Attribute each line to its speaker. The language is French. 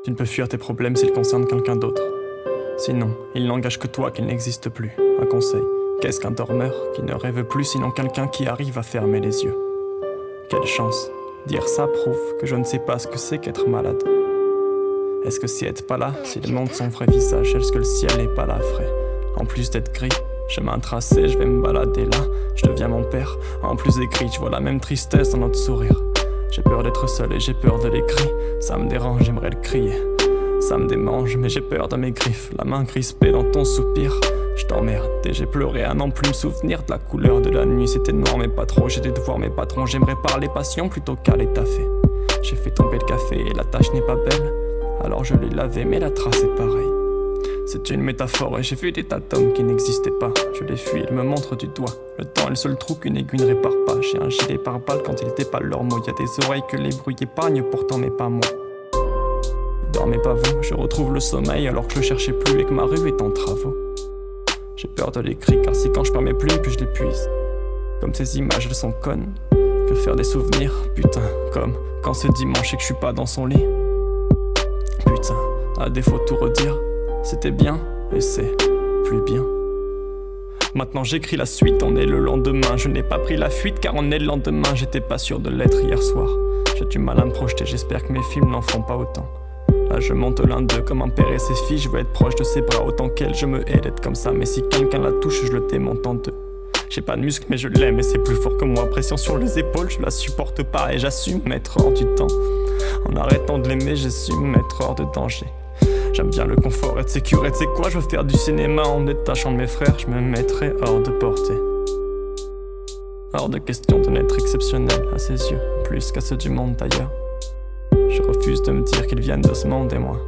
Speaker 1: Tu ne peux fuir tes problèmes s'ils concernent quelqu'un d'autre. Sinon, il n'engage que toi qu'il n'existe plus. Un conseil, qu'est-ce qu'un dormeur qui ne rêve plus sinon quelqu'un qui arrive à fermer les yeux? Quelle chance, dire ça prouve que je ne sais pas ce que c'est qu'être malade. Est-ce que si être pas là, s'il montre son vrai visage, est-ce que le ciel est pas là, frais? En plus d'être gris, chemin tracé, je vais me balader là, je deviens mon père. En plus des cris, je vois la même tristesse dans notre sourire. J'ai peur d'être seul et j'ai peur de l'écrit. Ça me dérange, j'aimerais le crier. Ça me démange, mais j'ai peur de mes griffes. La main crispée dans ton soupir. Je t'emmerde et j'ai pleuré à n'en plus me souvenir de la couleur de la nuit. C'était noir mais pas trop, j'ai des devoirs mes patrons. J'aimerais parler passion plutôt qu'aller taffer. J'ai fait tomber le café et la tâche n'est pas belle. Alors je l'ai lavé mais la trace est pareille. C'est une métaphore et j'ai vu des tas d'hommes qui n'existaient pas. Je les fuis, ils me montrent du doigt. Le temps est le seul trou qu'une aiguille ne répare pas. J'ai un gilet pare-balles quand il était pas leurs mots. Y'a des oreilles que les bruits épargnent pourtant mais pas moi. Dormez pas vous, je retrouve le sommeil alors que je le cherchais plus et que ma rue est en travaux. J'ai peur de l'écrit car si quand je perds mes plumes puis je l'épuise. Comme ces images elles sont connes. Que faire des souvenirs, putain, comme quand ce dimanche et que je suis pas dans son lit. Putain, à défaut de tout redire, c'était bien et c'est plus bien. Maintenant j'écris la suite, on est le lendemain. Je n'ai pas pris la fuite car on est le lendemain. J'étais pas sûr de l'être hier soir. J'ai du mal à me projeter, j'espère que mes films n'en font pas autant. Là je monte l'un d'eux comme un père et ses filles. Je veux être proche de ses bras autant qu'elle. Je me hais d'être comme ça, mais si quelqu'un la touche, je le démonte en deux. J'ai pas de muscle mais je l'aime et c'est plus fort que moi. Pression sur les épaules, je la supporte pas et j'assume m'être hors du temps. En arrêtant de l'aimer, j'ai su me mettre hors de danger. J'aime bien le confort, être sécure, et tu sais quoi, je veux faire du cinéma en me détachant de mes frères, je me mettrai hors de portée. Hors de question de n'être exceptionnel à ses yeux, plus qu'à ceux du monde d'ailleurs. Je refuse de me dire qu'ils viennent de ce monde et moi